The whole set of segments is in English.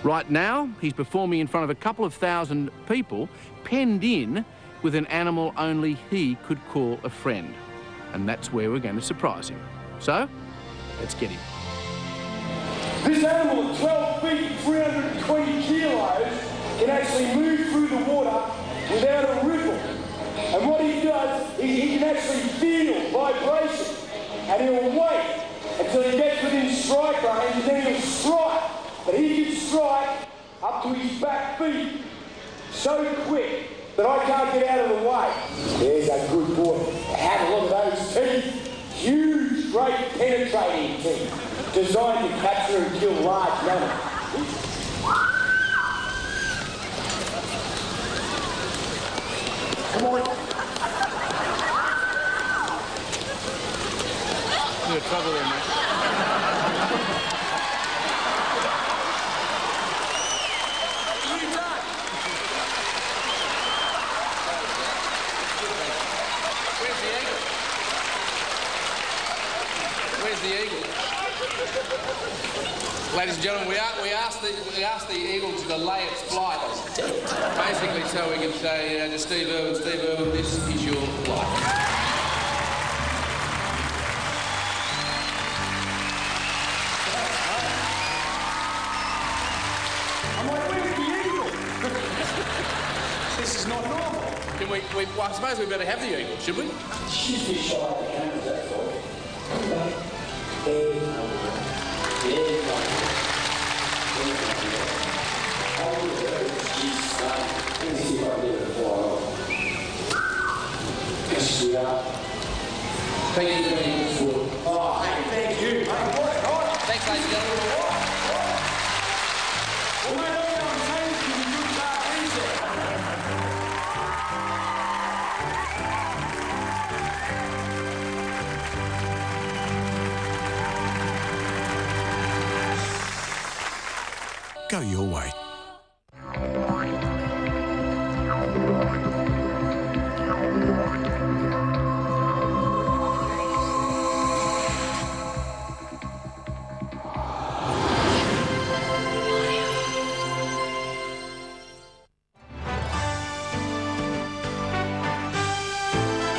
Right now, he's performing in front of a couple of thousand people, penned in with an animal only he could call a friend. And that's where we're going to surprise him. So, let's get him. This animal at 12 feet, 320 kilos, can actually move through the water without a ripple. And what he does is he can actually feel vibration. And he'll wait until he gets within strike range, and then he'll strike. But he can strike up to his back feet so quick that I can't get out of the way. There's a good boy. Have a look at those teeth. Huge, great penetrating teeth, designed to capture and kill large mammals. Come on. You're in trouble there, mate. Where's the eagle? Ladies and gentlemen, we asked the eagle to delay its flight, basically so we can say to Steve Irwin, this is your flight. This is not normal. Can well, I suppose we better have the eagle, should we? She's been shy of the cameras, that's all. Thank you very much for... Oh, thank you. Thanks, ladies and gentlemen. Well, mate, I'm saying to you, good car easy. Go your way.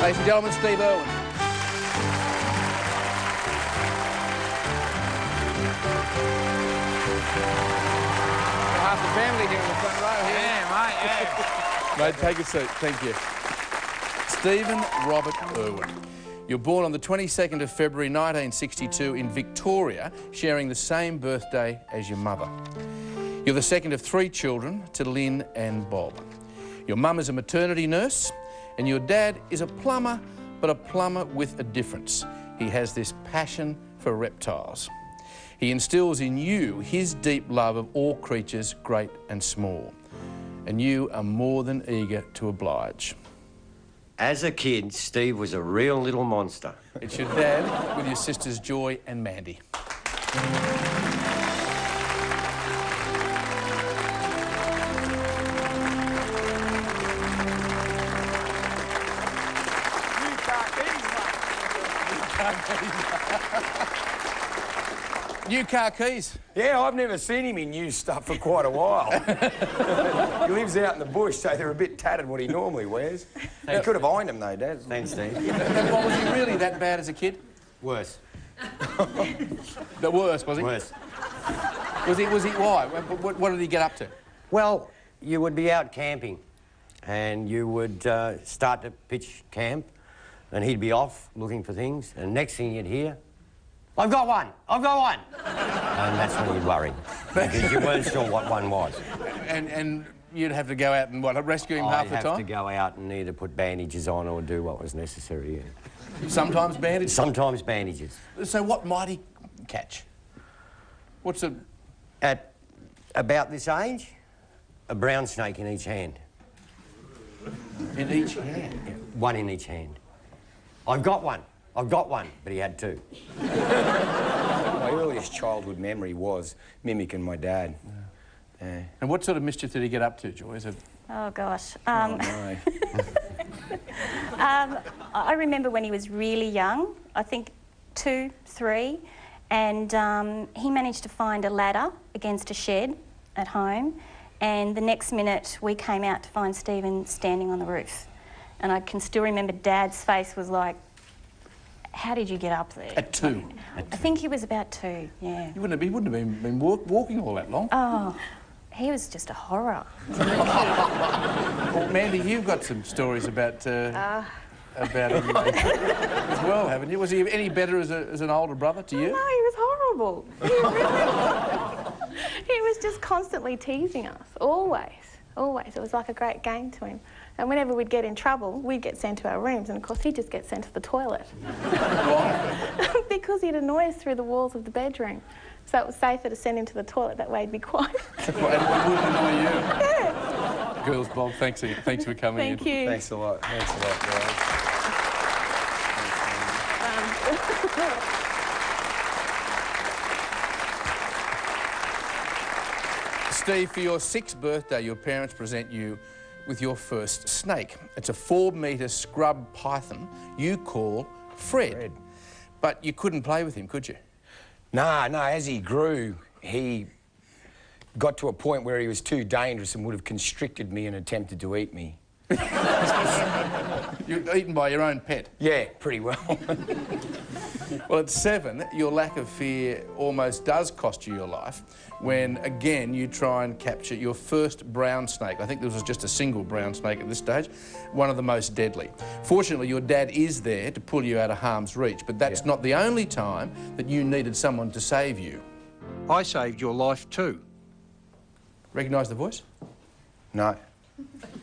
Ladies and gentlemen, Steve Irwin. Half the family here in the front row here. Yeah, mate, yeah. Mate, take a seat. Thank you. Stephen Robert Irwin. You're born on the 22nd of February 1962 in Victoria, sharing the same birthday as your mother. You're the second of three children to Lynn and Bob. Your mum is a maternity nurse, and your dad is a plumber, but a plumber with a difference. He has this passion for reptiles. He instills in you his deep love of all creatures, great and small. And you are more than eager to oblige. As a kid, Steve was a real little monster. It's your dad with your sisters Joy and Mandy. New car keys. Yeah, I've never seen him in new stuff for quite a while. He lives out in the bush, so they're a bit tattered what he normally wears. He could have ironed them though, Dad. Thanks, Steve. Well, was he really that bad as a kid? Worse. The worst, was he? Worse. Was he? Why? What did he get up to? Well, you would be out camping and you would start to pitch camp and he'd be off looking for things and next thing you'd hear, I've got one! I've got one! And that's when you'd worry, because you weren't sure what one was. And you'd have to go out and, what, rescue him half the time? I'd have to go out and either put bandages on or do what was necessary, yeah. Sometimes bandages? Sometimes bandages. So what might he catch? What's a... At about this age, a brown snake in each hand. In each hand? Yeah, one in each hand. I've got one, but he had two. My earliest childhood memory was mimicking my dad. Yeah. And what sort of mischief did he get up to, Joy? Is it... Oh, gosh. Oh, no. I remember when he was really young, I think 2, 3, and he managed to find a ladder against a shed at home, and the next minute we came out to find Stephen standing on the roof. And I can still remember Dad's face was like, how did you get up there? At 2? I think he was about 2, yeah. He wouldn't have been walking all that long. Oh, he was just a horror. Well, Mandy, you've got some stories about him as well, haven't you? Was he any better as an older brother to you? No, he was horrible. He was just constantly teasing us, always. Always. It was like a great game to him. And whenever we'd get in trouble, we'd get sent to our rooms, and of course he'd just get sent to the toilet. Why? Because he'd annoy us through the walls of the bedroom. So it was safer to send him to the toilet, that way he'd be quiet. And it wouldn't annoy you? Yeah. Girls, Bob, thanks for coming in. Thank you. Thanks a lot. Thanks a lot, guys. Steve, for your 6th birthday, your parents present you with your first snake. It's a 4-metre scrub python you call Fred. But you couldn't play with him, could you? No, as he grew, he got to a point where he was too dangerous and would have constricted me and attempted to eat me. You're eaten by your own pet? Yeah, pretty well. Well, at 7, your lack of fear almost does cost you your life when, again, you try and capture your first brown snake. I think this was just a single brown snake at this stage, one of the most deadly. Fortunately, your dad is there to pull you out of harm's reach, but that's not the only time that you needed someone to save you. I saved your life too. Recognise the voice? No.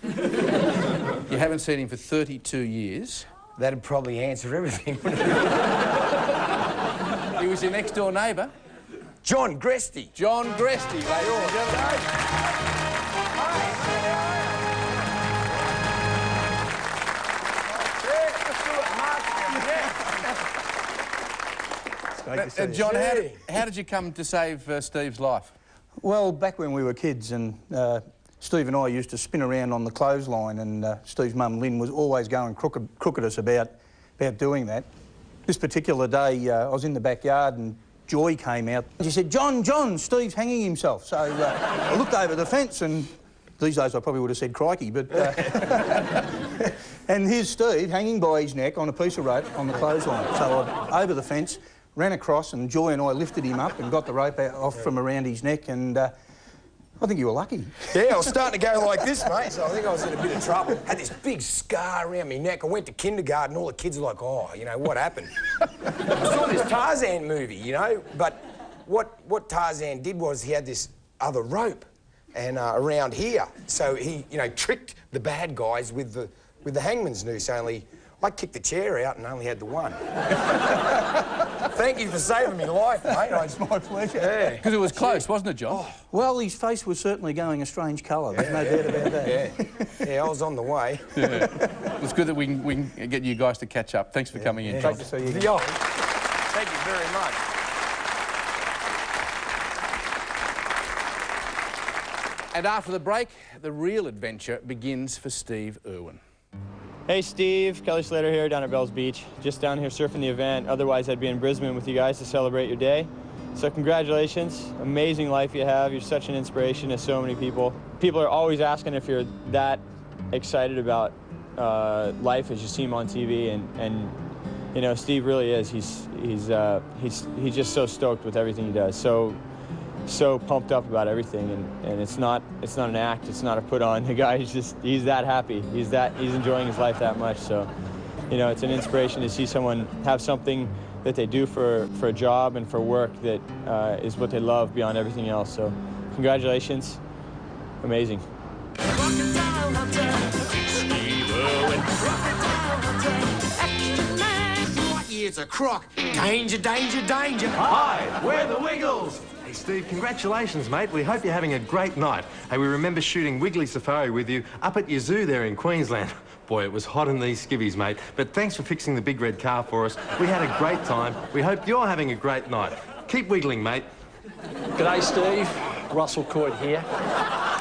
You haven't seen him for 32 years. That'd probably answer everything, wouldn't it? He was your next-door neighbour. John Gresty. John Gresty, ladies and gentlemen. John, how did you come to save Steve's life? Well, back when we were kids, and Steve and I used to spin around on the clothesline, and Steve's mum Lynn was always going crook at us about doing that. This particular day, I was in the backyard and Joy came out. She said, John, Steve's hanging himself. So I looked over the fence, and these days I probably would have said crikey, but... and here's Steve hanging by his neck on a piece of rope on the clothesline. So I, over the fence, ran across, and Joy and I lifted him up and got the rope off from around his neck, and I think you were lucky. Yeah, I was starting to go like this, mate, so I think I was in a bit of trouble. Had this big scar around my neck. I went to kindergarten, all the kids were like, oh, you know, what happened? I saw this Tarzan movie, you know, but what Tarzan did was he had this other rope and around here. So he, you know, tricked the bad guys with the hangman's noose, only I kicked the chair out and only had the one. Thank you for saving me life, mate. It's my pleasure. Yeah. Because it was close, wasn't it, John? Oh. Well, his face was certainly going a strange colour, there's no doubt about that. Yeah, I was on the way. Yeah. It's good that we can get you guys to catch up. Thanks for coming in, John. Great to see you. Yo, thank you very much. And after the break, the real adventure begins for Steve Irwin. Hey Steve, Kelly Slater here down at Bells Beach. Just down here surfing the event. Otherwise I'd be in Brisbane with you guys to celebrate your day. So congratulations, amazing life you have. You're such an inspiration to so many people. People are always asking if you're that excited about life as you see him on TV, and you know, Steve really is. He's just so stoked with everything he does. So pumped up about everything, and it's not an act, it's not a put on. The guy is he's that happy. He's enjoying his life that much. So, you know, it's an inspiration to see someone have something that they do for a job and for work that is what they love beyond everything else. So, congratulations, amazing. It's a croc. Danger, danger, danger. Hi, we're the Wiggles. Hey, Steve, congratulations, mate. We hope you're having a great night. Hey, we remember shooting Wiggly Safari with you up at your zoo there in Queensland. Boy, it was hot in these skivvies, mate. But thanks for fixing the big red car for us. We had a great time. We hope you're having a great night. Keep wiggling, mate. G'day, Steve. Russell Coit here.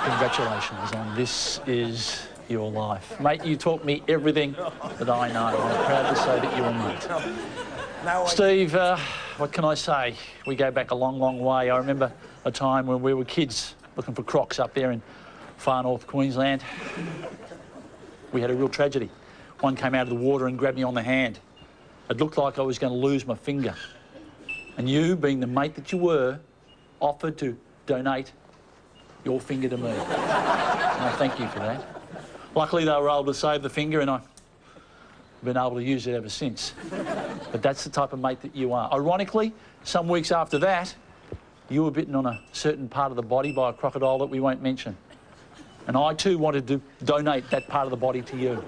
Congratulations on This Is Your Life. Mate, you taught me everything that I know. I'm proud to say that you're mate. Steve, what can I say? We go back a long, long way. I remember a time when we were kids looking for crocs up there in far north Queensland. We had a real tragedy. One came out of the water and grabbed me on the hand. It looked like I was going to lose my finger. And you, being the mate that you were, offered to donate your finger to me. And I thank you for that. Luckily, they were able to save the finger, and I've been able to use it ever since. But that's the type of mate that you are. Ironically, some weeks after that, you were bitten on a certain part of the body by a crocodile that we won't mention. And I too wanted to donate that part of the body to you.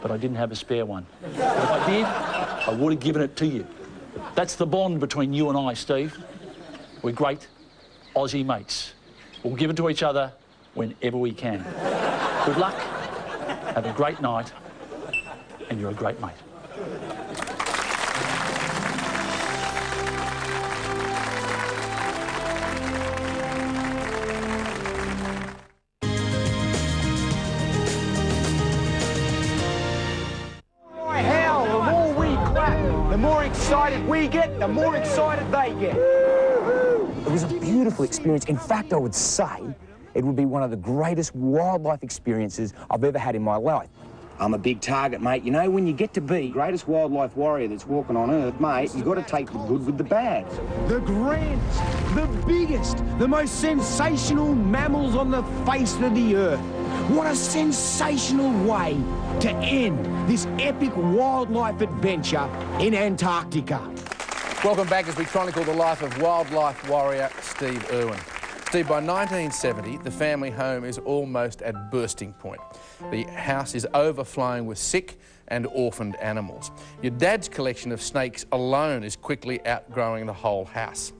But I didn't have a spare one. But if I did, I would have given it to you. That's the bond between you and I, Steve. We're great Aussie mates. We'll give it to each other whenever we can. Good luck, have a great night, and you're a great mate. The more excited we get, the more excited they get. It was a beautiful experience. In fact, I would say it would be one of the greatest wildlife experiences I've ever had in my life. I'm a big target, mate. You know, when you get to be the greatest wildlife warrior that's walking on Earth, mate, you've got to take the good with the bad. The grandest, the biggest, the most sensational mammals on the face of the Earth. What a sensational way to end this epic wildlife adventure in Antarctica. Welcome back as we chronicle the life of wildlife warrior Steve Irwin. Steve, by 1970, the family home is almost at bursting point. The house is overflowing with sick and orphaned animals. Your dad's collection of snakes alone is quickly outgrowing the whole house.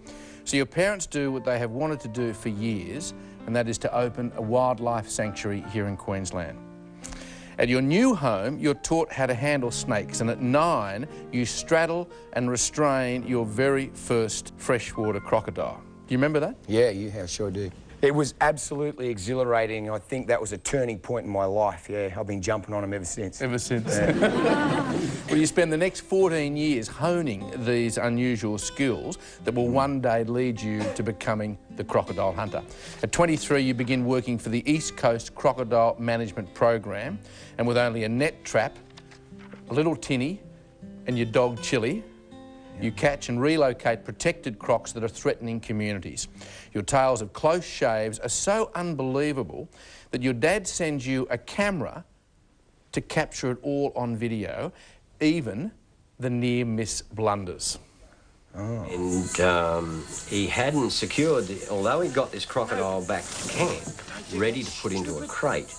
So your parents do what they have wanted to do for years, and that is to open a wildlife sanctuary here in Queensland. At your new home, you're taught how to handle snakes, and at 9, you straddle and restrain your very first freshwater crocodile. Do you remember that? Yeah, I sure do. It was absolutely exhilarating. I think that was a turning point in my life. Yeah, I've been jumping on them ever since. Ever since. Yeah. Well, you spend the next 14 years honing these unusual skills that will one day lead you to becoming the crocodile hunter. At 23, you begin working for the East Coast Crocodile Management Program, and with only a net trap, a little tinny, and your dog Chili, you catch and relocate protected crocs that are threatening communities. Your tales of close shaves are so unbelievable that your dad sends you a camera to capture it all on video, even the near-miss blunders. Oh. And he hadn't secured, although he got this crocodile back to camp, ready to put into a crate,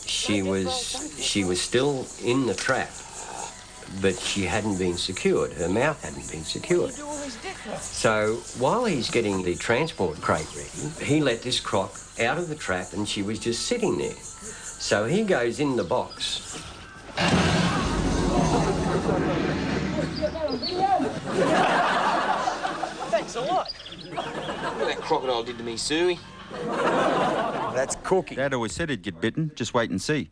she was still in the trap, but she hadn't been secured. Her mouth hadn't been secured. So while he's getting the transport crate ready, he let this croc out of the trap and she was just sitting there. So he goes in the box. Thanks a lot. What that crocodile did to me, Suey. That's Cookie. Dad always said he'd get bitten. Just wait and see.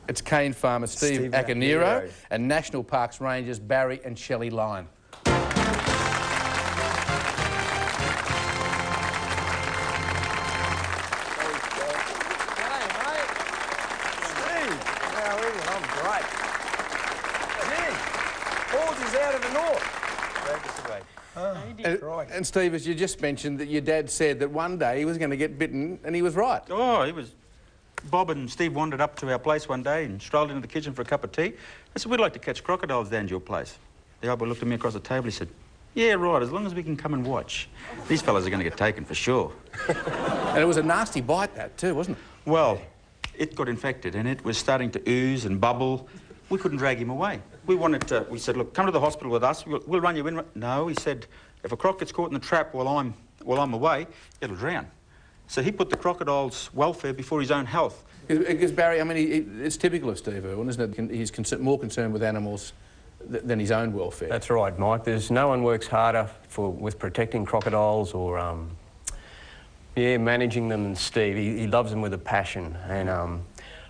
It's cane farmer Steve Acanero and National Parks Rangers Barry and Shelley Lyon. And Steve, as you just mentioned, that your dad said that one day he was going to get bitten, and he was right. Oh, he was... Bob and Steve wandered up to our place one day and strolled into the kitchen for a cup of tea. I said, we'd like to catch crocodiles down to your place. The old boy looked at me across the table. He said, yeah, right, as long as we can come and watch. These fellas are going to get taken for sure. And it was a nasty bite, that too, wasn't it? Well, it got infected and it was starting to ooze and bubble. We couldn't drag him away. We said, look, come to the hospital with us. We'll run you in. No, he said, if a croc gets caught in the trap while I'm away, it'll drown. So he put the crocodile's welfare before his own health. Because Barry, I mean, it's typical of Steve Irwin, isn't it? He's more concerned with animals than his own welfare. That's right, Mike. There's no one works harder with protecting crocodiles or, managing them than Steve. He loves them with a passion. And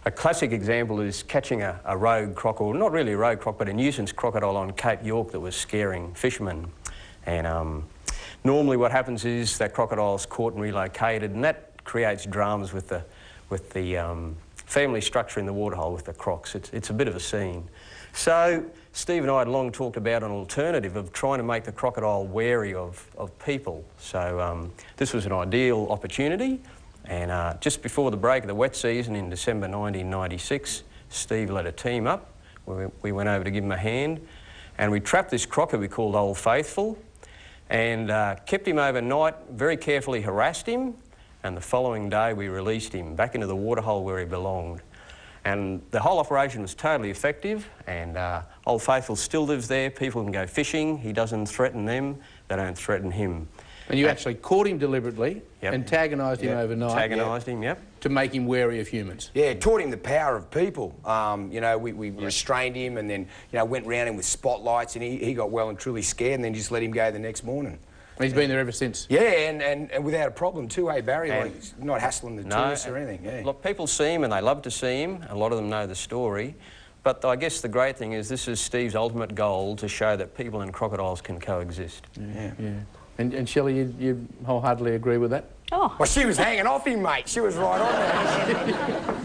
a classic example is catching a rogue crocodile, not really a rogue croc, but a nuisance crocodile on Cape York that was scaring fishermen. And Normally what happens is that crocodile's caught and relocated, and that creates dramas with the family structure in the waterhole with the crocs. It's a bit of a scene. So Steve and I had long talked about an alternative of trying to make the crocodile wary of people. So this was an ideal opportunity, and just before the break of the wet season in December 1996, Steve led a team up. We went over to give him a hand, and we trapped this crocker we called Old Faithful, and kept him overnight, very carefully harassed him, and the following day we released him back into the waterhole where he belonged. And the whole operation was totally effective, and Old Faithful still lives there. People can go fishing. He doesn't threaten them. They don't threaten him. And you actually caught him deliberately, antagonised him overnight. Antagonised him, yep. To make him wary of humans. Yeah, taught him the power of people. You know, we restrained him and then, you know, went round him with spotlights, and he got well and truly scared, and then just let him go the next morning. He's been there ever since. Yeah, and without a problem too, Barry? Like, he's not hassling the tourists or anything. Yeah. Look, people see him and they love to see him. A lot of them know the story. But I guess the great thing is this is Steve's ultimate goal, to show that people and crocodiles can coexist. Yeah. And Shelley, you wholeheartely agree with that? Oh. Well, she was hanging off him, mate. She was right on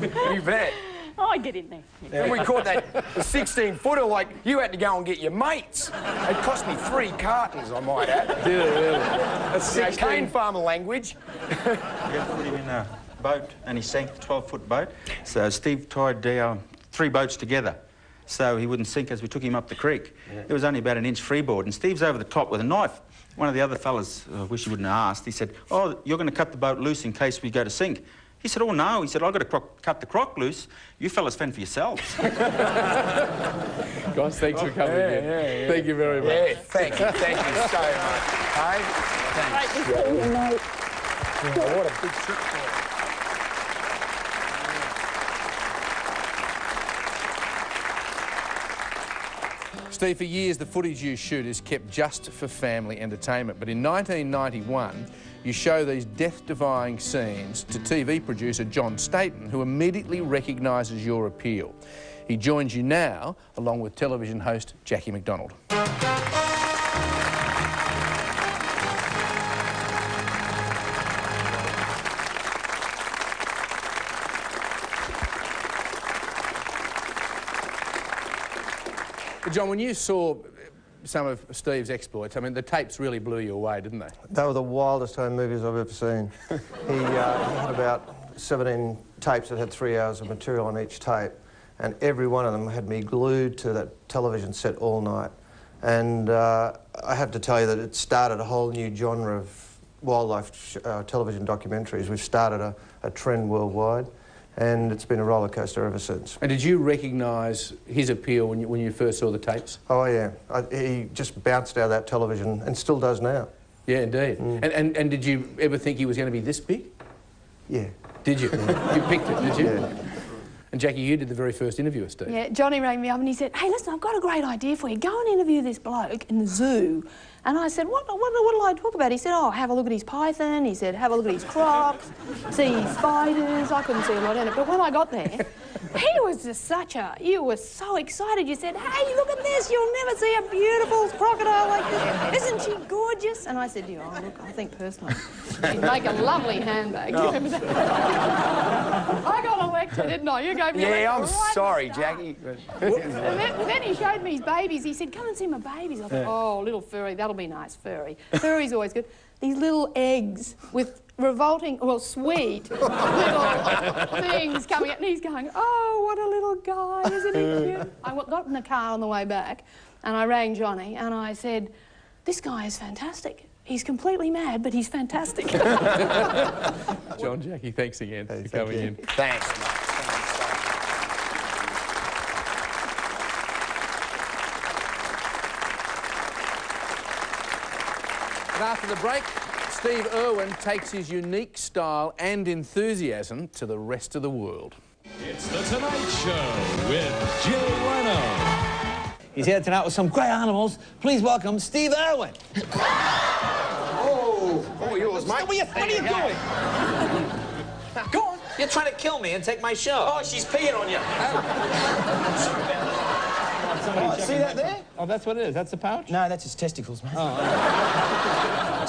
there. You bet. Oh, I get in there. When we caught that 16-footer, like, you had to go and get your mates. It cost me 3 cartons, I might add. Did it really? That's cane farmer language. We had to put him in a boat, and he sank the 12-foot boat. So Steve tied 3 boats together so he wouldn't sink as we took him up the creek. There was only about an inch freeboard, and Steve's over the top with a knife. One of the other fellas, I wish he wouldn't have asked, he said, "Oh, you're going to cut the boat loose in case we go to sink." He said, "Oh, no." He said, "I've got to cut the croc loose. You fellas fend for yourselves." Guys, thanks for coming in. Thank you very much. Yeah, thank you so much. Hey? Thanks. Great to see you, mate. What a big trip for you. Steve, for years the footage you shoot is kept just for family entertainment, but in 1991 you show these death-defying scenes to TV producer John Staten, who immediately recognises your appeal. He joins you now, along with television host Jackie McDonald. John, when you saw some of Steve's exploits, I mean, the tapes really blew you away, didn't they? They were the wildest home movies I've ever seen. He had about 17 tapes that had 3 hours of material on each tape, and every one of them had me glued to that television set all night. And I have to tell you that it started a whole new genre of wildlife television documentaries. We've started a trend worldwide, and it's been a roller coaster ever since. And did you recognise his appeal when you first saw the tapes? Oh, yeah. He just bounced out of that television, and still does now. Yeah, indeed. And did you ever think he was going to be this big? Yeah. Did you? You picked it, did you? Yeah. And Jackie, you did the very first interview with Steve. Yeah, Johnny rang me up and he said, "Hey, listen, I've got a great idea for you. Go and interview this bloke in the zoo." And I said, what'll I talk about? He said, "Oh, have a look at his python." He said, "Have a look at his crocs, see his spiders." I couldn't see a lot in it. But when I got there, he was just you were so excited. You said, "Hey, look at this. You'll never see a beautiful crocodile like this. Isn't she gorgeous?" And I said, "Oh, look, I think personally, she'd make a lovely handbag." Oh. I got a lecture, didn't I? You gave me a lecture. Yeah, I'm right sorry, Jackie. And then he showed me his babies. He said, "Come and see my babies." I thought, "Oh, little furry, that'll be nice, furry." Furry's always good. These little eggs with revolting, well, sweet little things coming out. And he's going, "Oh, what a little guy, isn't he cute?" I got in the car on the way back and I rang Johnny and I said, "This guy is fantastic. He's completely mad, but he's fantastic." John, Jackie, thanks again for coming in. Thanks, mate. And after the break, Steve Irwin takes his unique style and enthusiasm to the rest of the world. It's The Tonight Show with Jay Leno. He's here tonight with some great animals. Please welcome Steve Irwin. Oh, yours, mate. What are you doing? Go on. You're trying to kill me and take my show. Oh, she's peeing on you. See that there? Oh, that's what it is. That's the pouch? No, that's his testicles, mate. Oh.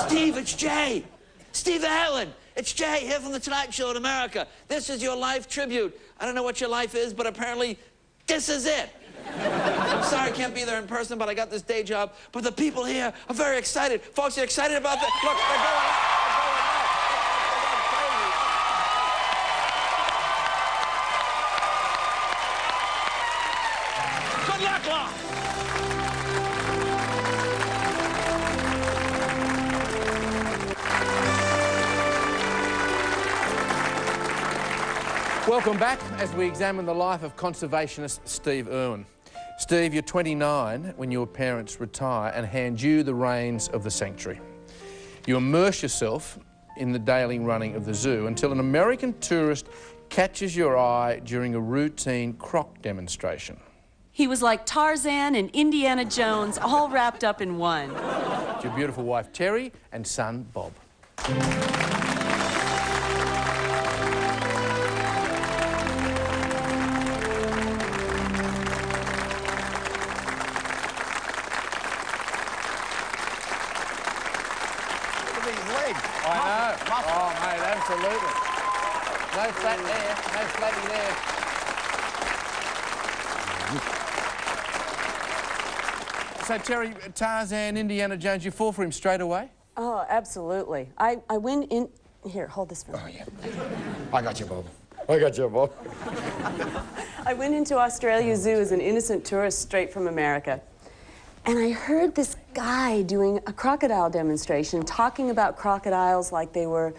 Steve, it's Jay. Steve Allen. It's Jay here from The Tonight Show in America. This is your life tribute. I don't know what your life is, but apparently this is it. I'm sorry I can't be there in person, but I got this day job. But the people here are very excited. Folks, you're excited about that? Look, they're going up. Good luck, Law. Welcome back as we examine the life of conservationist Steve Irwin. Steve, you're 29 when your parents retire and hand you the reins of the sanctuary. You immerse yourself in the daily running of the zoo until an American tourist catches your eye during a routine croc demonstration. He was like Tarzan and Indiana Jones, all wrapped up in one. It's your beautiful wife, Terry, and son, Bob. I know. Oh, mate, absolutely. No fat there, no flabby there. So, Terry, Tarzan, Indiana Jones, you fall for him straight away? Oh, absolutely. I went in... Here, hold this for me. Oh, yeah. I got you, Bob. I got you, Bob. I went into Australia Zoo as an innocent tourist straight from America. And I heard this guy doing a crocodile demonstration, talking about crocodiles like they were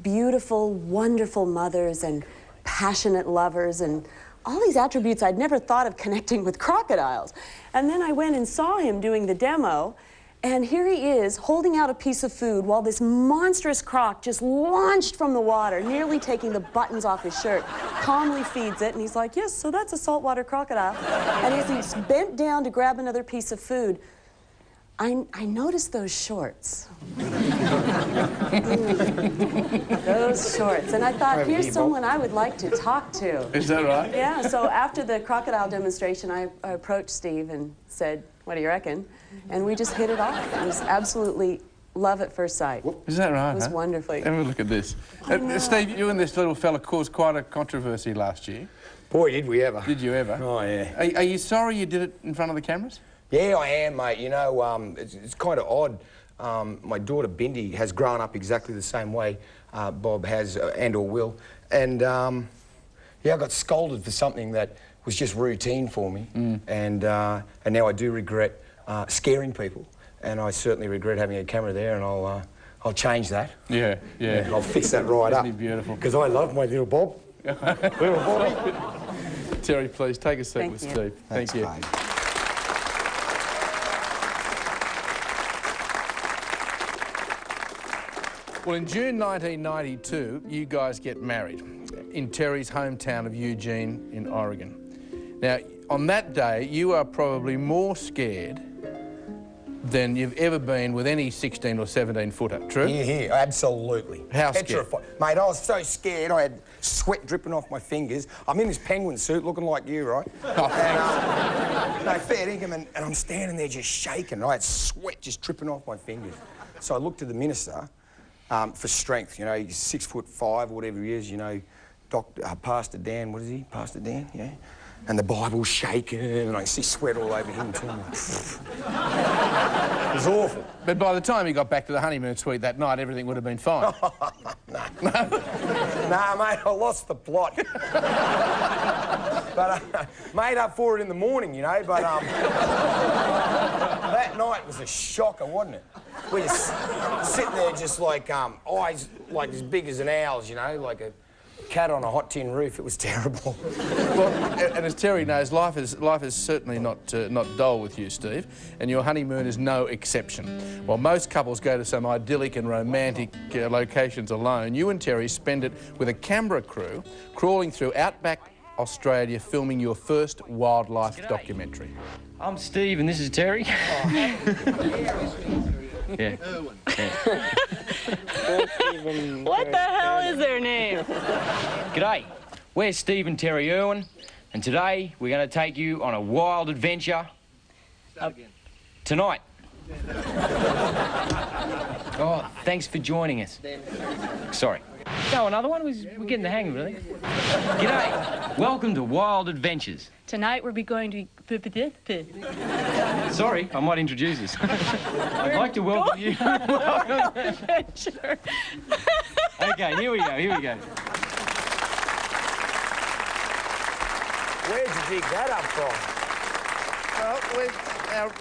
beautiful, wonderful mothers and passionate lovers and all these attributes I'd never thought of connecting with crocodiles. And then I went and saw him doing the demo, and here he is holding out a piece of food while this monstrous croc just launched from the water, nearly taking the buttons off his shirt, calmly feeds it, and he's like, yes, so that's a saltwater crocodile. And as he's bent down to grab another piece of food, I noticed those shorts. Those shorts. And I thought, here's someone I would like to talk to. Is that right? Yeah, so after the crocodile demonstration, I approached Steve and said, what do you reckon? And we just hit it off. It was absolutely love at first sight. Is that right? It was wonderfully. Have a look at this. Steve, you and this little fella caused quite a controversy last year. Boy, did we ever. Did you ever? Oh, yeah. Are you sorry you did it in front of the cameras? Yeah, I am, mate. You know, it's kind of odd. My daughter, Bindi, has grown up exactly the same way Bob has and or will. And, yeah, I got scolded for something that was just routine for me. And now I do regret scaring people. And I certainly regret having a camera there, and I'll change that. Yeah, yeah. I'll fix that right up. Isn't he beautiful? Because I love my little Bob. Little Bobby. Terry, please, take a seat with Steve. Thank you. Mate. Well, in June 1992, you guys get married in Terry's hometown of Eugene in Oregon. Now, on that day, you are probably more scared than you've ever been with any 16 or 17 footer, true? Yeah, absolutely. How scared? Petrified. Mate, I was so scared, I had sweat dripping off my fingers. I'm in this penguin suit looking like you, right? And, no, fair dinkum, and I'm standing there just shaking. I had sweat just dripping off my fingers. So I looked to the minister for strength, you know, he's 6'5" or whatever he is, you know, Pastor Dan, what is he? Pastor Dan, yeah? And the Bible's shaking, and I see sweat all over him too. It was awful. But by the time you got back to the honeymoon suite that night, everything would have been fine. No. Nah, mate, I lost the plot. But made up for it in the morning, you know, but that night was a shocker, wasn't it? We just sitting there just like eyes like as big as an owl's, you know, like a cat on a hot tin roof. It was terrible. Well, and as Terry knows, life is certainly not dull with you, Steve, and your honeymoon is no exception. While most couples go to some idyllic and romantic locations alone, you and Terry spend it with a camera crew crawling through outback Australia filming your first wildlife documentary. I'm Steve and this is Terry. Yeah. What the hell is their name? G'day, we're Steve and Terry Irwin, and today we're going to take you on a wild adventure. Tonight. Oh, thanks for joining us. Sorry. So, another one? We're getting the hang of it, I think. G'day. Welcome to Wild Adventures. Tonight we'll be going to... Sorry, I might introduce us. I'd like to welcome you. Wild Adventure. Okay, here we go. Where'd you dig that up from? Well,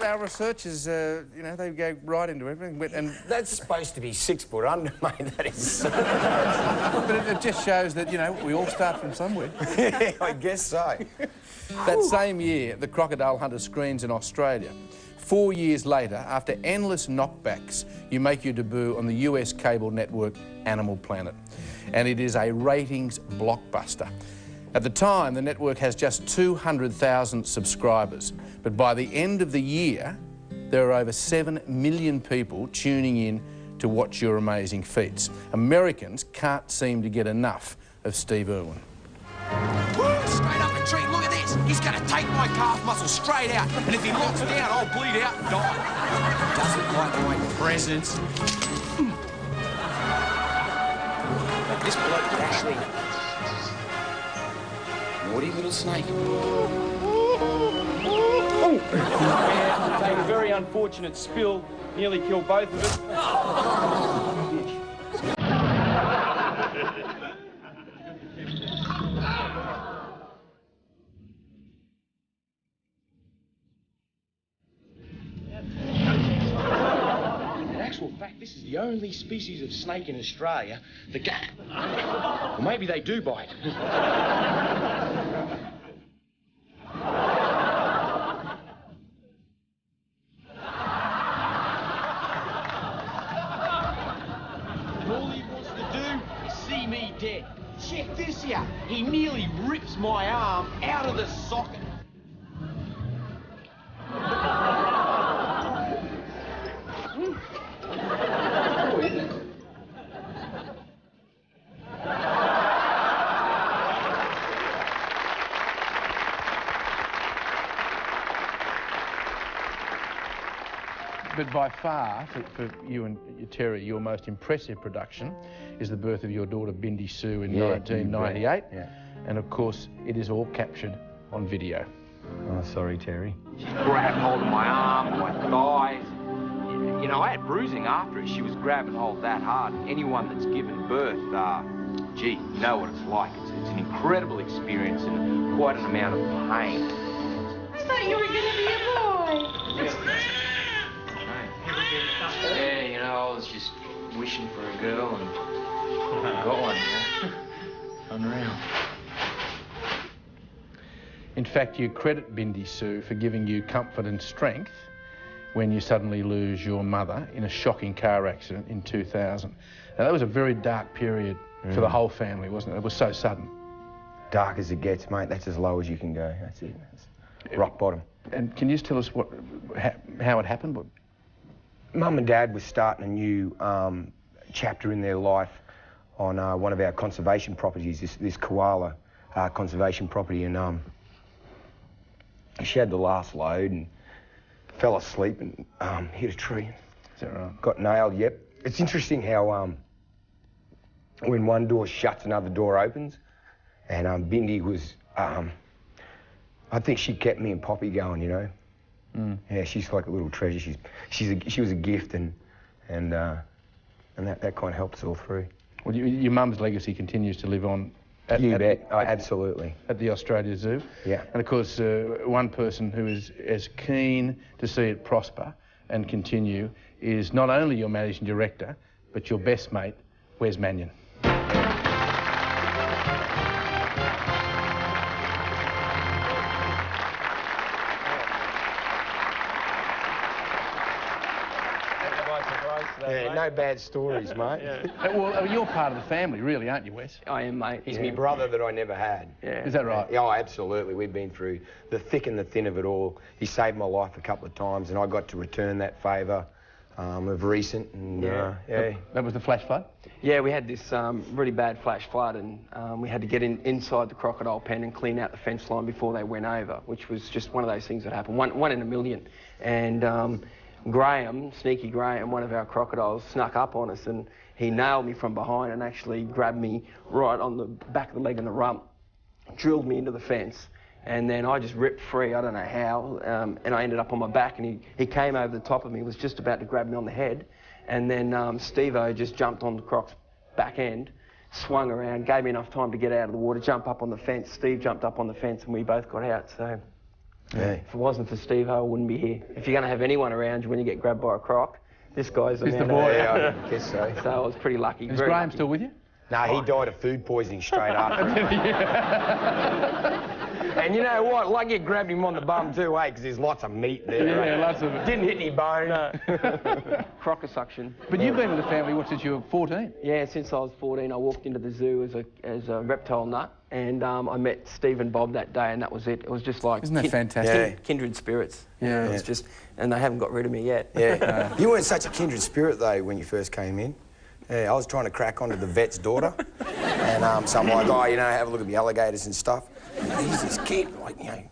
our researchers, you know, they go right into everything. And that's supposed to be 6 foot under, mate. That is. But it just shows that, you know, we all start from somewhere. Yeah, I guess so. That same year, the Crocodile Hunter screens in Australia. 4 years later, after endless knockbacks, you make your debut on the US cable network Animal Planet. And it is a ratings blockbuster. At the time, the network has just 200,000 subscribers. But by the end of the year, there are over 7 million people tuning in to watch your amazing feats. Americans can't seem to get enough of Steve Irwin. Straight up the tree, look at this. He's going to take my calf muscle straight out. And if he locks down, I'll bleed out and die. Doesn't like my presence. This bloke is actually... naughty little snake. Yeah, take a very unfortunate spill. Nearly killed both of us. In actual fact, this is the only species of snake in Australia that can... Well, maybe they do bite. All he wants to do is see me dead. Check this out. He nearly rips my arm out of the socket. But by far, for you and Terry, your most impressive production is the birth of your daughter Bindi Sue in 1998. Yeah. And of course, it is all captured on video. Oh, sorry, Terry. She's grabbing hold of my arm, my thighs. You know, I had bruising after it. She was grabbing hold that hard. Anyone that's given birth, gee, you know what it's like. It's an incredible experience and quite an amount of pain. I thought you were going to be a boy. Yeah, you know, I was just wishing for a girl and got one, you know. Unreal. In fact, you credit Bindi Sue for giving you comfort and strength when you suddenly lose your mother in a shocking car accident in 2000. Now, that was a very dark period for the whole family, wasn't it? It was so sudden. Dark as it gets, mate. That's as low as you can go. That's it. That's rock bottom. And can you just tell us how it happened? Mum and Dad were starting a new chapter in their life on one of our conservation properties, this koala conservation property, and she had the last load and fell asleep and hit a tree. Is that right? Got nailed, yep. It's interesting how when one door shuts, another door opens, and Bindi was, I think she kept me and Poppy going, you know. Yeah, she's like a little treasure. She was a gift, and that kind of helped us all through. Well, your mum's legacy continues to live on. You bet. Oh, absolutely. At the Australia Zoo. Yeah. And of course, one person who is as keen to see it prosper and continue is not only your managing director, but your best mate, Wes Mannion. Yeah, no bad stories, mate. Well, you're part of the family, really, aren't you, Wes? I am, mate. He's my brother that I never had. Yeah. Is that right? Yeah, oh, absolutely. We've been through the thick and the thin of it all. He saved my life a couple of times, and I got to return that favour of recent. And, That was the flash flood? Yeah, we had this really bad flash flood, and we had to get inside the crocodile pen and clean out the fence line before they went over, which was just one of those things that happened, one in a million. And Graham, Sneaky Graham, one of our crocodiles, snuck up on us, and he nailed me from behind and actually grabbed me right on the back of the leg and the rump, drilled me into the fence, and then I just ripped free, I don't know how, and I ended up on my back, and he came over the top of me, was just about to grab me on the head, and then Steve-O just jumped on the croc's back end, swung around, gave me enough time to get out of the water, jump up on the fence. Steve jumped up on the fence, and we both got out, so... Yeah. If it wasn't for Steve-O, I wouldn't be here. If you're going to have anyone around you when you get grabbed by a croc, this guy's the man. boy. Yeah, I guess so. So I was pretty lucky. Is Graham still with you? No, he died of food poisoning straight after. And you know what? Like you grabbed him on the bum too, eh? Because there's lots of meat there. Yeah, right? lots of it. Didn't hit any bone. No. Crocasuction. But you've been with the family, what, since you were 14? Yeah, since I was 14, I walked into the zoo as a reptile nut, and I met Steve and Bob that day, and that was it. It was just like... Isn't that fantastic? Kindred spirits. Yeah. It was just... And they haven't got rid of me yet. Yeah. You weren't such a kindred spirit, though, when you first came in. Yeah, I was trying to crack onto the vet's daughter. And so I'm like, oh, you know, have a look at the alligators and stuff. And he's this kid, like, you know,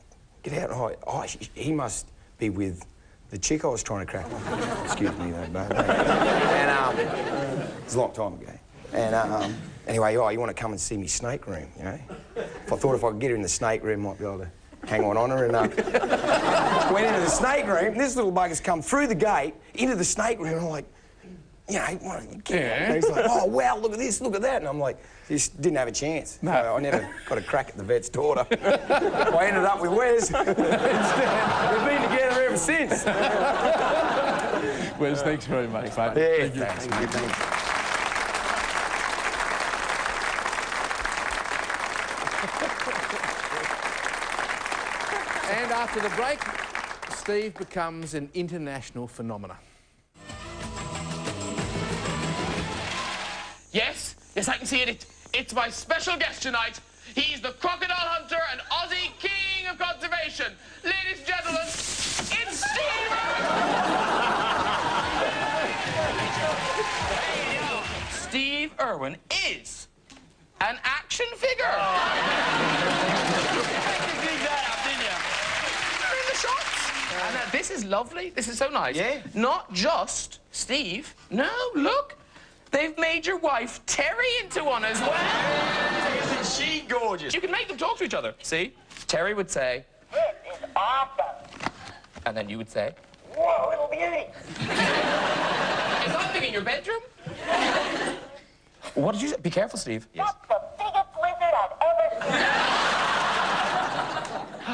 get out. Oh, he must be with the chick I was trying to crack on. Excuse me, though, babe. And it was a long time ago. And anyway, oh, you want to come and see me snake room, you know? I thought if I could get her in the snake room, I might be able to hang on her. And went into the snake room, and this little bugger's come through the gate into the snake room, and I'm like, you know, and he's like, oh, wow, look at this, look at that. And I'm like, just didn't have a chance. No. So I never got a crack at the vet's daughter. I ended up with Wes. We've been together ever since. Wes, thanks very much, mate. Yeah, thanks, mate. Thanks. And after the break, Steve becomes an international phenomenon. Yes, I can see it. It's my special guest tonight. He's the crocodile hunter and Aussie king of conservation. Ladies and gentlemen, it's Steve Irwin. Steve Irwin is an action figure. In the shots. And this is lovely. This is so nice. Yeah. Not just Steve. No, look. They've made your wife Terry into one as well. Isn't she gorgeous? You can make them talk to each other. See? Terry would say, "This is awesome." And then you would say, "Whoa, little beauty." Is something in your bedroom? What did you say? Be careful, Steve. Yes. That's the biggest lizard I've ever seen.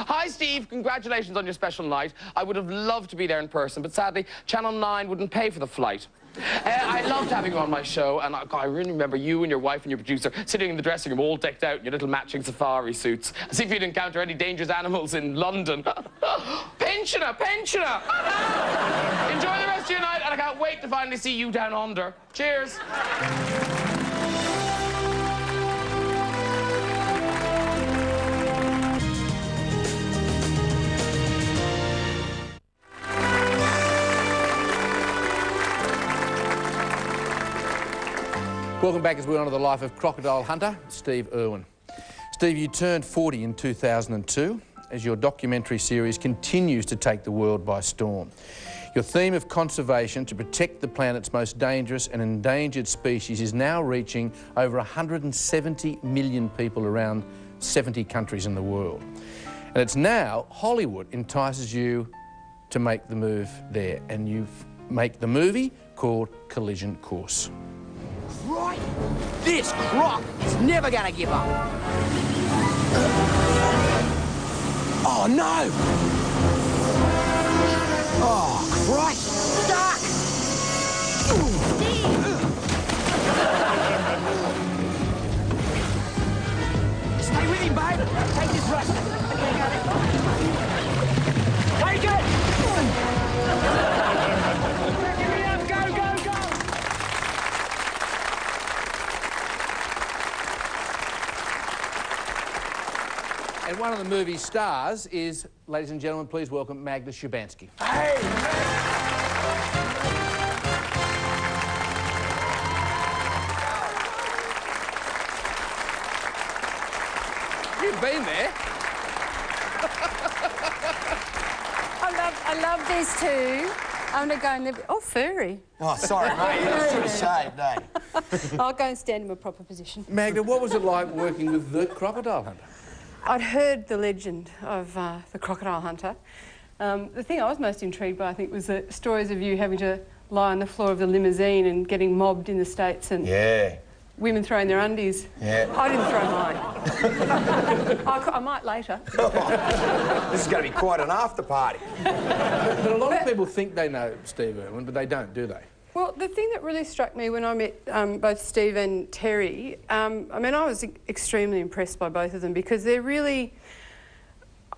Hi, Steve. Congratulations on your special night. I would have loved to be there in person, but sadly, Channel 9 wouldn't pay for the flight. I loved having you on my show, and I really remember you and your wife and your producer sitting in the dressing room all decked out in your little matching safari suits, as if you'd encounter any dangerous animals in London. Pensioner! Pensioner! Enjoy the rest of your night, and I can't wait to finally see you down under. Cheers! Welcome back as we honour the life of crocodile hunter Steve Irwin. Steve, you turned 40 in 2002 as your documentary series continues to take the world by storm. Your theme of conservation to protect the planet's most dangerous and endangered species is now reaching over 170 million people around 70 countries in the world. And it's now Hollywood entices you to make the move there, and you make the movie called Collision Course. Right? This croc is never gonna give up. Oh, no! Oh, Christ! Stuck! Stay with him, babe. Take this rust. Take it! Give me up, go, go, go! And one of the movie's stars is, ladies and gentlemen, please welcome Magda Szubanski. Hey! You've been there. I love this too. I'm going to go in there. Oh, furry. Oh, sorry, mate. You should have shaved, eh? I'll go and stand in my proper position. Magda, what was it like working with the crocodile hunter? I'd heard the legend of the crocodile hunter. The thing I was most intrigued by, I think, was the stories of you having to lie on the floor of the limousine and getting mobbed in the States and women throwing their undies. Yeah. I didn't throw mine. I might later. This is going to be quite an after party. But a lot of people think they know Steve Irwin, but they don't, do they? Well, the thing that really struck me when I met both Steve and Terry, I mean, I was extremely impressed by both of them because they're really...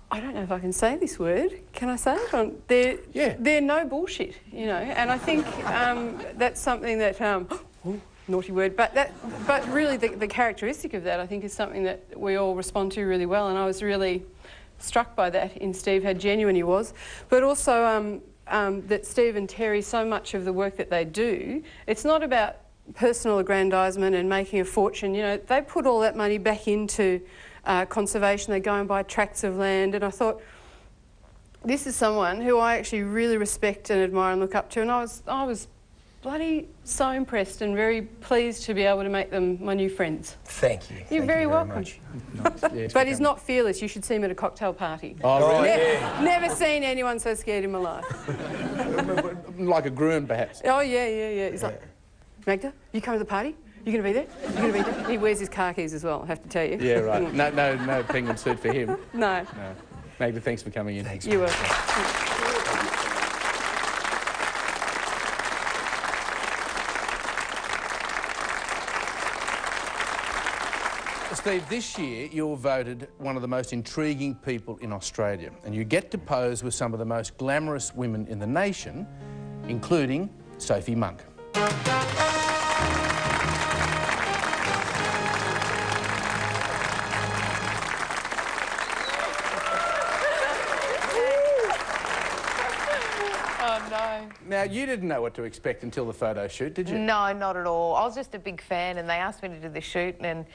I don't know if I can say this word. Can I say it? They're no bullshit, you know. And I think that's something that naughty word, but really the characteristic of that I think is something that we all respond to really well. And I was really struck by that in Steve, how genuine he was, but also that Steve and Terry, so much of the work that they do, it's not about personal aggrandisement and making a fortune. You know, they put all that money back into conservation. They go and buy tracts of land, and I thought, this is someone who I actually really respect and admire and look up to, and I was bloody so impressed and very pleased to be able to make them my new friends. Thank you. You're very welcome. Much. Yes, but he's not fearless. You should see him at a cocktail party. Oh, really? Never seen anyone so scared in my life. Like a groom, perhaps? Oh, yeah. He's like, Magda, you come to the party? You're going to be there? You're going to be there? He wears his car keys as well, I have to tell you. Yeah, right. No penguin suit for him. No. Magda, thanks for coming in. Thanks. You're welcome. Steve, this year you're voted one of the most intriguing people in Australia, and you get to pose with some of the most glamorous women in the nation, including Sophie Monk. Now, you didn't know what to expect until the photo shoot, did you? No, not at all. I was just a big fan and they asked me to do the shoot, and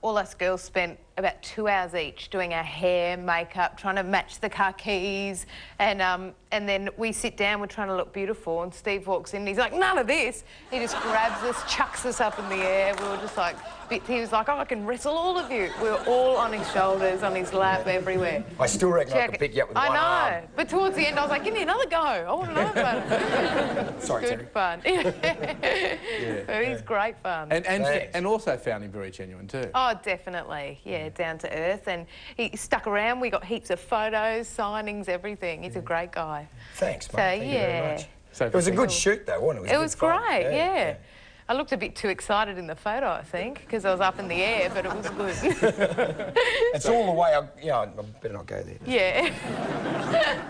all us girls spent about 2 hours each doing our hair, makeup, trying to match the car keys, and then we sit down, we're trying to look beautiful, and Steve walks in and he's like, none of this. He just grabs us, chucks us up in the air. We were just like, he was like, oh, I can wrestle all of you. We were all on his shoulders, on his lap, everywhere. I still reckon I could pick you up with one arm. I know, but towards the end I was like, give me another go. I want another one. Sorry, Good fun. But he's great fun. And also found him very genuine too. Oh, definitely. Yeah, down to earth. And he stuck around. We got heaps of photos, signings, everything. He's a great guy. Thanks, mate. So, Thank you very much. So it was a good shoot, though, wasn't it? It was great, yeah. I looked a bit too excited in the photo, I think, because I was up in the air, but it was good. It's all the way I better not go there. Yeah.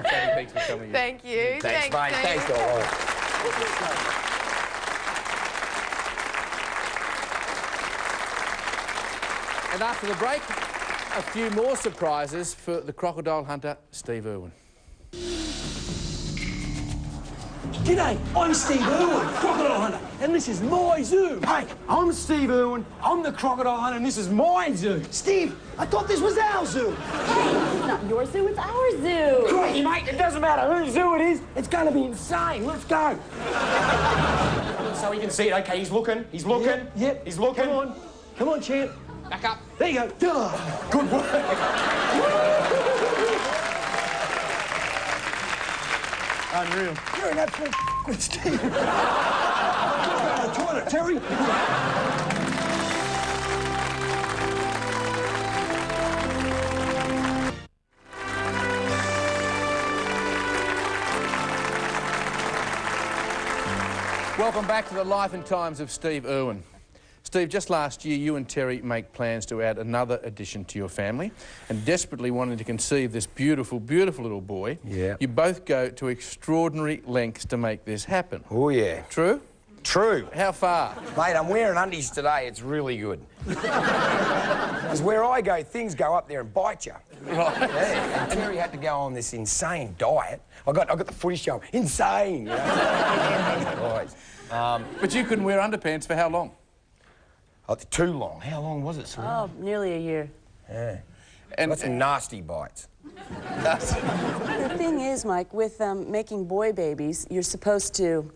Thanks for coming in. Thank you. Thanks, mate. Thanks, guys. And after the break, a few more surprises for the crocodile hunter, Steve Irwin. G'day, I'm Steve Irwin, crocodile hunter, and this is my zoo. Hey, I'm Steve Irwin, I'm the crocodile hunter, and this is my zoo. Steve, I thought this was our zoo. Hey, it's not your zoo, it's our zoo. Great, mate, it doesn't matter whose zoo it is, it's going to be insane. Let's go. So you can see it, okay, he's looking, Yep, he's looking. Come on, champ. Back up. There you go. Duh. Good work. Unreal. You're an absolute good Steve. Just go to the toilet, Terry. Welcome back to the life and times of Steve Irwin. Steve, just last year, you and Terry make plans to add another addition to your family, and desperately wanting to conceive this beautiful, beautiful little boy. Yeah. You both go to extraordinary lengths to make this happen. Oh, yeah. True? True. How far? Mate, I'm wearing undies today. It's really good. Because where I go, things go up there and bite you. Right. Yeah. And Terry had to go on this insane diet. I got the footy show. Insane, you know? But you couldn't wear underpants for how long? Oh, too long. How long was it, sir? Oh, nearly a year. Yeah. And got some nasty bites. The thing is, Mike, with making boy babies, you're supposed to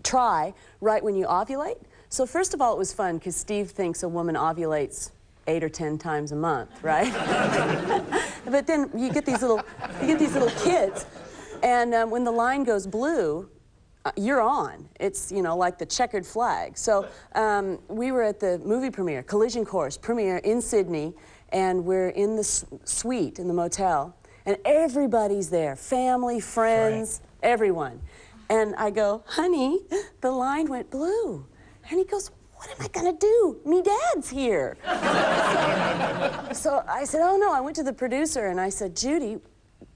try right when you ovulate. So first of all, it was fun because Steve thinks a woman ovulates 8 or 10 times a month, right? But then you get these little kids, and when the line goes blue, you're on. It's, you know, like the checkered flag. So we were at the movie premiere, Collision Course premiere in Sydney, and we're in the suite in the motel, and everybody's there, family, friends, everyone. And I go, honey, the line went blue. And he goes, what am I gonna do? Me dad's here. So I said, oh no, I went to the producer and I said, Judy,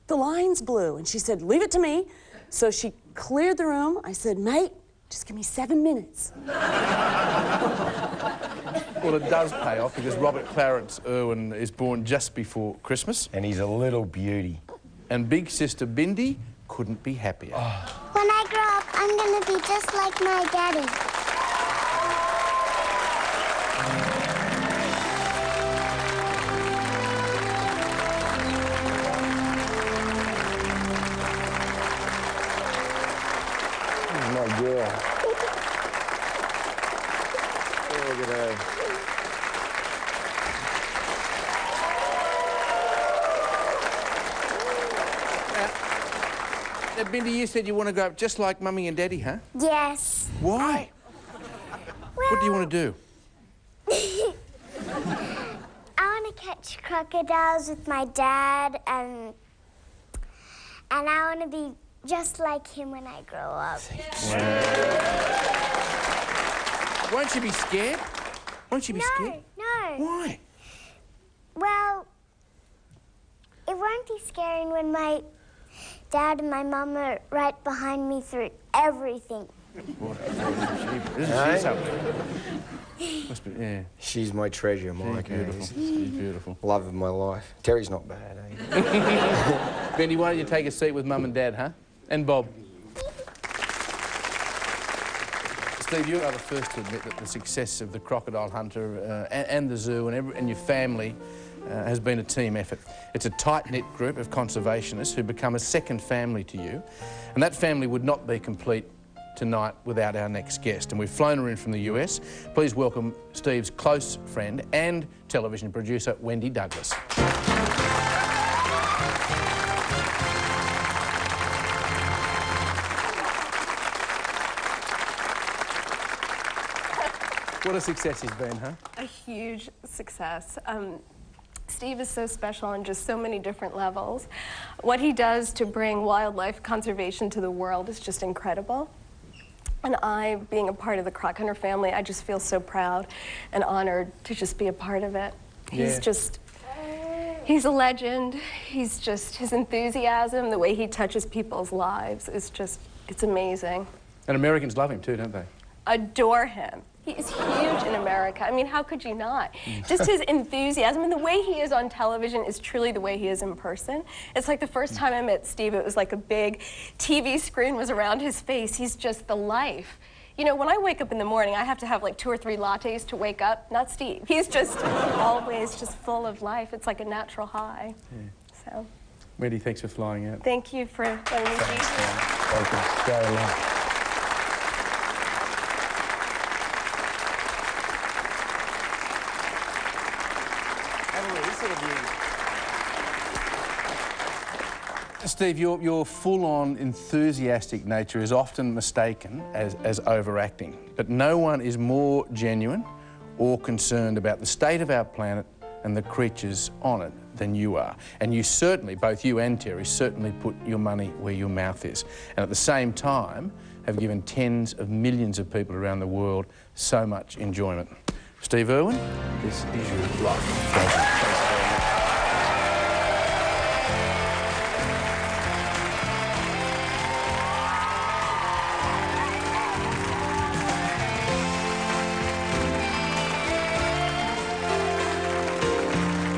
the line's blue. And she said, leave it to me. So she cleared the room. I said, mate, just give me 7 minutes. Well, it does pay off because Robert Clarence Irwin is born just before Christmas. And he's a little beauty. And big sister Bindi couldn't be happier. Oh. When I grow up, I'm gonna be just like my daddy. My girl. Oh, look at her. Bindi, you said you want to grow up just like Mummy and Daddy, huh? Yes. Why? What do you want to do? I want to catch crocodiles with my dad, and I want to be just like him when I grow up. Won't you be scared? Won't you be scared? No. Why? Well, it won't be scary when my dad and my mum are right behind me through everything. Isn't she something? Must be, yeah. She's my treasure, Mike. She's beautiful. She's beautiful. Love of my life. Terry's not bad, eh? Benny, why don't you take a seat with Mum and Dad, huh? And Bob. Steve, you are the first to admit that the success of the Crocodile Hunter and the zoo and your family has been a team effort. It's a tight-knit group of conservationists who become a second family to you, and that family would not be complete tonight without our next guest. And we've flown her in from the US. Please welcome Steve's close friend and television producer, Wendy Douglas. What a success he's been, huh? A huge success. Steve is so special on just so many different levels. What he does to bring wildlife conservation to the world is just incredible. And I, being a part of the Croc Hunter family, I just feel so proud and honored to just be a part of it. He's just, he's a legend. He's just, his enthusiasm, the way he touches people's lives is just, it's amazing. And Americans love him too, don't they? Adore him. He is huge in America. I mean, how could you not? Just his enthusiasm and the way he is on television is truly the way he is in person. It's like the first time I met Steve, it was like a big TV screen was around his face. He's just the life. You know, when I wake up in the morning, I have to have like 2 or 3 lattes to wake up. Not Steve. He's just always just full of life. It's like a natural high. Yeah. So. Wendy, thanks for flying out. Thank you for letting me be here. Welcome. Very much. Steve, your full-on enthusiastic nature is often mistaken as overacting, but no one is more genuine or concerned about the state of our planet and the creatures on it than you are. And you certainly, both you and Terry, certainly put your money where your mouth is. And at the same time, have given tens of millions of people around the world so much enjoyment. Steve Irwin, this is your life. Thank you.